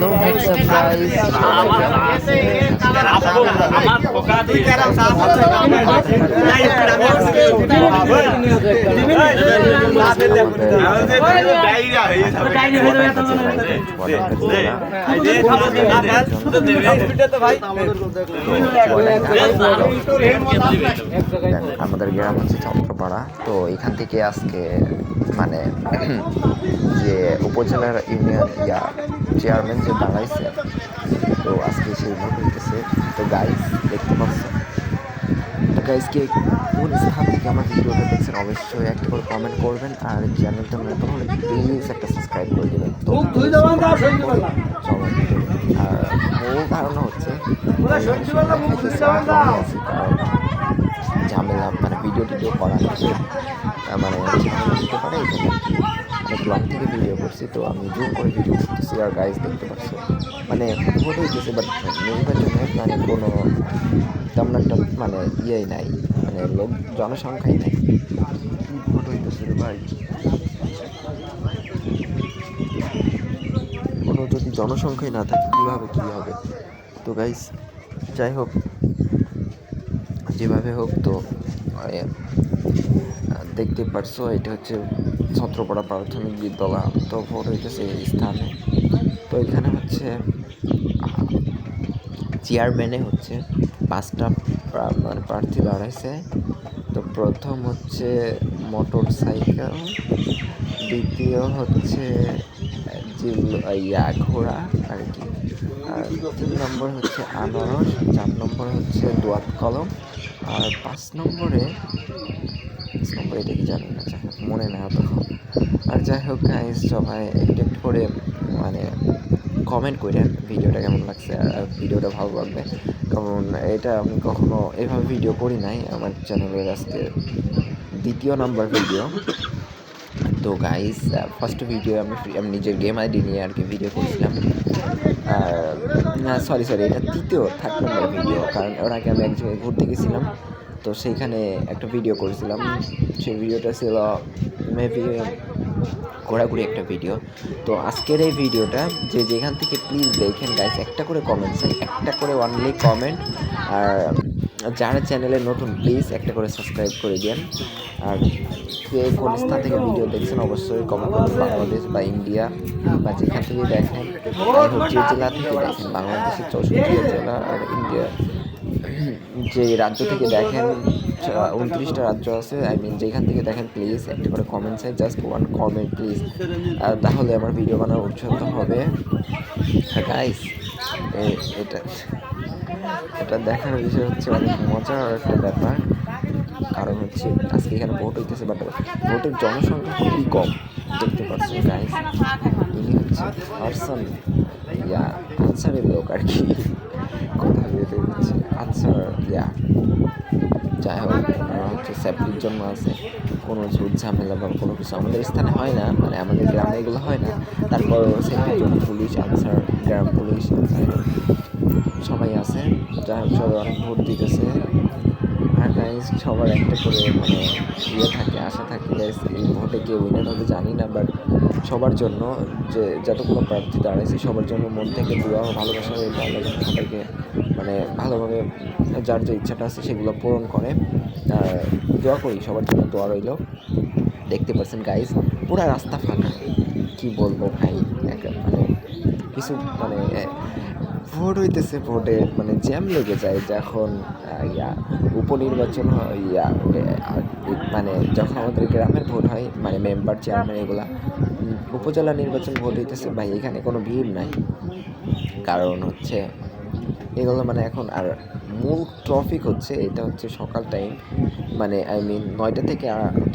No heads up guys, আমাদের গ্রাম হচ্ছে চন্দ্রপাড়া। তো এখান থেকে আজকে মানে যে উপজেলার ইউনিয়ন চেয়ারম্যান যে দাঁড়াইছে, তো আজকে সেই ভোট হইতেছে। তো গাইস দেখতে পাচ্ছেন, তো গাইসকে কোন স্থান থেকে আমার ভিডিওটা দেখছেন অবশ্যই একটা করে কমেন্ট করবেন, আর চ্যানেলটা নতুন হলে প্লিজ একটা সাবস্ক্রাইব করে দেবেন। তো আর মূল ধারণা হচ্ছে ঝামেলা, মানে ভিডিও টিডিও করা মানে ঝামেলা দিতে পারে, এই জন্য অনেক লং থেকে ভিডিও করছি। তো আমি জুম করে ভিডিও করতেছি, আর গাইজ দেখতে পাচ্ছ মানে ভোট হইতেছে, বাট নির্বাচনে মানে কোনো তেমন একটা মানে ইয়েই নাই, মানে লোক জনসংখ্যাই নাই। ভোট হইতেছে রে ভাই, কোনো যদি জনসংখ্যাই না থাকে কীভাবে কী হবে? তো গাইজ যাই হোক, যেভাবে হোক, তো দেখতে পারছো এটা হচ্ছে ছত্রপাড়া প্রাথমিক বিদ্যালয়। তো ভোট হইতেছে এই স্থানে। তো এখানে হচ্ছে চেয়ারম্যানে হচ্ছে 5টা মানে প্রার্থী দাঁড়াইছে। তো প্রথম হচ্ছে মোটর সাইকেল, দ্বিতীয় হচ্ছে ঘোড়া আর কি, আর 3 নম্বর হচ্ছে আনারস, 4 নম্বরে হচ্ছে দোয়াত কলম, আর 5 নম্বরে এটা কি জানি না, যাই হোক মনে না অত। আর যাই হোক গাইস, সবাই একটু একটু করে মানে কমেন্ট করে ভিডিওটা কেমন লাগছে, আর ভিডিওটা ভালো লাগবে, কারণ এটা আমি কখনো এভাবে ভিডিও করি নাই। আমার চ্যানেলের আজকে 2য় নাম্বার ভিডিও। তো গাইস ফার্স্ট ভিডিও আমি নিজের গেম আইডি নিয়ে আর কি ভিডিও করেছিলাম, আর সরি এটা 3rd নাম্বার ভিডিও, কারণ ওর আগে আমি এক জায়গায় ঘুরতে গেছিলাম, তো সেইখানে একটা ভিডিও করেছিলাম। সেই ভিডিওটা ছিল মেবি ঘোরাঘুরি একটা ভিডিও। তো আজকের এই ভিডিওটা যে যেখান থেকে প্লিজ দেখেন গাইস, একটা করে কমেন্ট চাই, একটা করে অনলি কমেন্ট, আর যারা চ্যানেলে নতুন প্লিজ একটা করে সাবস্ক্রাইব করে দেন। আর কে কোন স্থান থেকে ভিডিও দেখছেন অবশ্যই কমেন্ট করুন, বাংলাদেশ বা ইন্ডিয়া বা যেখান থেকে দেখেন, যে জেলা থেকে দেখেন, বাংলাদেশের 64টা জেলা আর ইন্ডিয়া যে রাজ্য থেকে দেখেন 29টা রাজ্য আছে, যেখান থেকে দেখেন প্লিজ একটা করে কমেন্ট চাই, জাস্ট 1 কমেন্ট প্লিজ, তাহলে আমার ভিডিও বানানো উৎসাহ হবে গাইস। এটা দেখার বিষয় হচ্ছে অনেক মজার একটা ব্যাপার, কারণ হচ্ছে আজকে এখানে ভোট হইতেছে, বাট ভোটের জনসংখ্যা খুবই কম। দেখতে পাচ্ছেন গাইস, ইনি হচ্ছে পার্সন আনসারের লোক আর কি, কথা ভেবে হচ্ছে আনসার। যাই হোক, ওনারা হচ্ছে সেফটির জন্য আছে, কোনো ঝুট ঝামেলা বা কোনো কিছু আমাদের স্থানে হয় না, মানে আমাদের গ্রামে এগুলো হয় না। তারপর সেফটির জন্য পুলিশ, আনসার, গ্রাম পুলিশ সবাই আছে। যাই হোক, সবাই অনেক ভোট দিতেছে। আর গাইজ সবার একটা করে মানে থাকে, আশা থাকে গাইজ এই ভোটে কে উইনার হবে জানি না, বাট সবার জন্য যে যতগুলো প্রার্থী দাঁড়াইছে সবার জন্য মন থেকে দোয়া ও ভালোবাসা রইল, আল্লাহ যেন সবাইকে মানে ভালোভাবে যার যে ইচ্ছাটা আছে সেগুলো পূরণ করে। আর দোয়া করি, সবার জন্য দোয়া রইল। দেখতে পাচ্ছেন গাইজ পুরো রাস্তা ফাঁকা, কি বলবো ভাই, মানে কিছু মানে ভোট হইতেছে, ভোটে মানে জ্যাম লেগে যায়। যখন উপনির্বাচন হয়, মানে যখন আমাদের গ্রামের ভোট হয়, মানে মেম্বার, চেয়ারম্যান, এগুলা উপজেলা নির্বাচন ভোট হইতেছে ভাই, এখানে কোনো ভিড় নাই, কারণ হচ্ছে এগুলো মানে এখন। আর মূল ট্রফিক হচ্ছে এটা হচ্ছে সকাল টাইম, মানে 9টা থেকে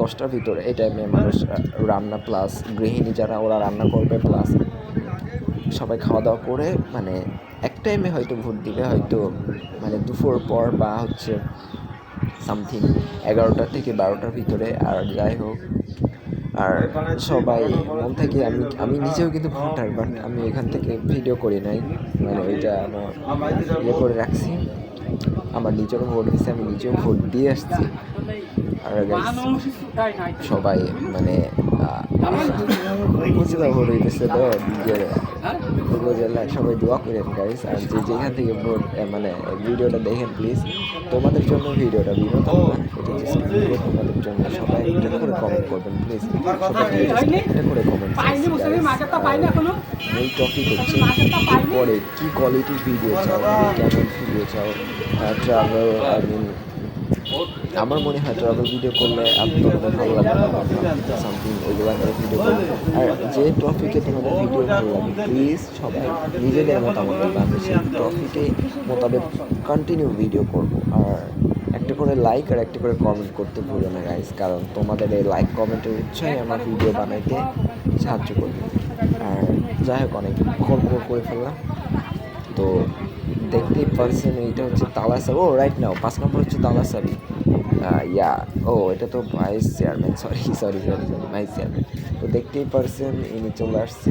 10টার ভিতরে, এই টাইমে মানুষ রান্না প্লাস গৃহিণী যারা ওরা রান্না করবে, প্লাস সবাই খাওয়া দাওয়া করে মানে এক টাইমে হয়তো ভোট দিবে, হয়তো মানে দুপুর পর বা হচ্ছে সামথিং 11টা থেকে 12টার ভিতরে। আর যাই হোক, আর সবাই মন থেকে আমি নিজেও কিন্তু ভোটার, বাট আমি এখান থেকে ভিডিও করি নাই, মানে ওইটা আমার করে রাখছি। আমার নিজেরও ভোট হয়েছে, আমি নিজেও ভোট দিয়ে আসছি। আর সবাই মানে উপজেলা ভোট হইতেছে, তো উপজেলায় সবাই দোয়া করেন গাইস। আর যে যেখান থেকে মানে ভিডিওটা দেখেন প্লিজ, তোমাদের জন্য ভিডিওটা বিনোদন না, এটা জাস্ট ভিডিও তোমাদের জন্য। সবাই একটা করে কমেন্ট করবেন প্লিজ, সবাই একটা করে কমেন্ট। মূল টপিক হচ্ছে পরে কি কোয়ালিটির ভিডিও চাও, কেমন ভিডিও চাও, ট্রাভেল, আই মিন আমার মনে হয় ট্রাভেল ভিডিও করলে আপনাদের ভালো লাগবে সামথিং, এগুলো ভিডিও করবে। আর যে টপিকে তোমাদের ভিডিও ভালো লাগে প্লিজ সবাই নিজেদের মতামত দেবে, আমি সেই টপিকে মোতাবেক কন্টিনিউ ভিডিও করব। আর একটা করে লাইক আর একটা করে কমেন্ট করতে ভুলো না গাইস, কারণ তোমাদের এই লাইক কমেন্টের উৎসাহে আমার ভিডিও বানাইতে সাহায্য করবে। আর যাই হোক অনেক করে ফেললাম, তো দেখতেই পারছেন এইটা হচ্ছে তালাসাবি। ও রাইট নাও 5 নম্বর হচ্ছে তালাসাবি। ইয়া ও এটা তো vice chairman, sorry vice chairman. তো দেখতেই পারছেন ইনি চলে আসছে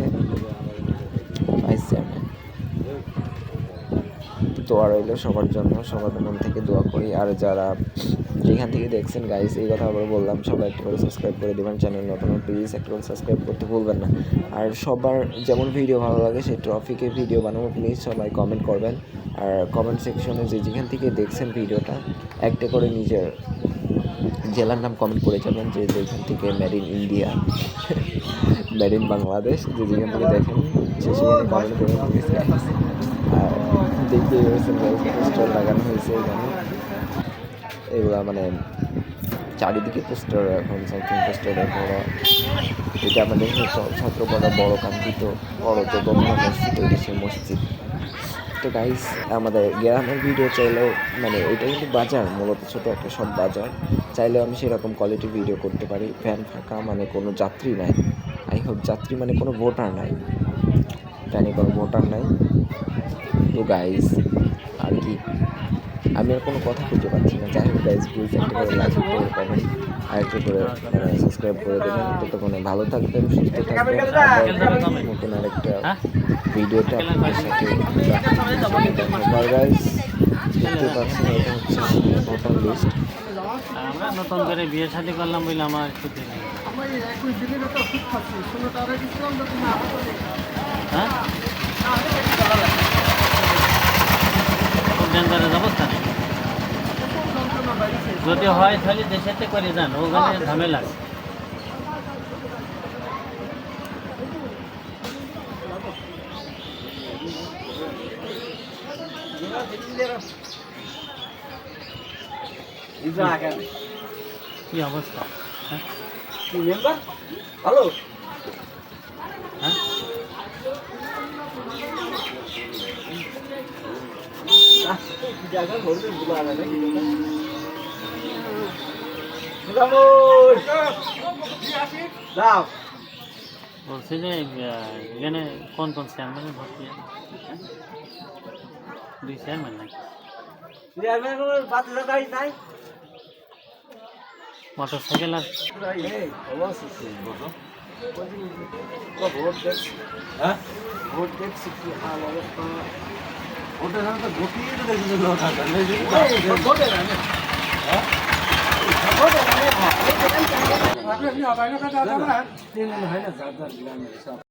ভাইস চেয়ারম্যান। দোয়া রইল সবার জন্য, সবার মন থেকে দোয়া করি। আর যারা যেখান থেকে দেখছেন গাইস, এই কথা আবার বললাম, সবাই একটা করে সাবস্ক্রাইব করে দেবেন, চ্যানেল নতুন প্লিজ একটা করে সাবস্ক্রাইব করতে ভুলবেন না। আর সবার যেমন ভিডিও ভালো লাগে সেই টপিকে ভিডিও বানাবো, প্লিজ সবাই কমেন্ট করবেন। আর কমেন্ট সেকশনে যে যেখান থেকে দেখছেন ভিডিওটা একটা করে নিজের জেলার নাম কমেন্ট করে যাবেন, যে যেখান থেকে made in India, made in Bangladesh, যে যেখান থেকে দেখেন সে সেখানে কমেন্ট করবেন প্লিজ। আর দেখতে পোস্টার লাগানো হয়েছে এখানে, এগুলা মানে চারিদিকে পোস্টার, এখন সামথিং পোস্টারের বড়, এটা আমাদের ছাত্রপাড়া বড় কাঙ্ক্ষিত বড় চৌদ্দতলা মসজিদ, ওইটা সেই মসজিদ। তো গাইস আমাদের গ্রামের ভিডিও চাইলেও, মানে এটা কিন্তু বাজার, মূলত ছোটো একটা সব বাজার, চাইলেও আমি সেরকম কোয়ালিটির ভিডিও করতে পারি। ফ্যান ফাঁকা, মানে কোনো যাত্রী নাই, আই হোপ যাত্রী মানে কোনো ভোটার নাই, ফ্যানে কোনো ভোটার নাই। তো গাইস আর কি, আমি আর কোনো কথা খুঁজে পাচ্ছি না। যাই হোক গাইস প্লিজ একটা করে লাইক করে কমেন্ট আর একটা করে সাবস্ক্রাইব করে দেবেন। ততক্ষণে ভালো থাকবেন, সুস্থ থাকবেন। নতুন আরেকটা ভিডিওতে আপনাদের সাথে গাইস দেখতে পাচ্ছেন, এটা হচ্ছে ভোটার লিস্ট। আমরা নতুন করে বিয়ে শাদী করলাম বলে আমার একটু ডেঞ্জারের অবস্থা নেই, যদি হয় তাহলে দেশেতে করে যান, ওখানে ঝামেলা। কি অবস্থা? হ্যালো হ্যাঁ জায়গা ঘুরবে বুলা নাকি যাও বলছি যে এখানে কোন কোন চেয়ারম্যানের ভর্তি আছে? 2 চেয়ারম্যান নাকি? মোটরসাইকেল আর ভোট দেখছি, হ্যাঁ ভোট দেখছি কি হাল অবস্থা। ভোটের তো গতিয়ে তো দেখছি হয় না।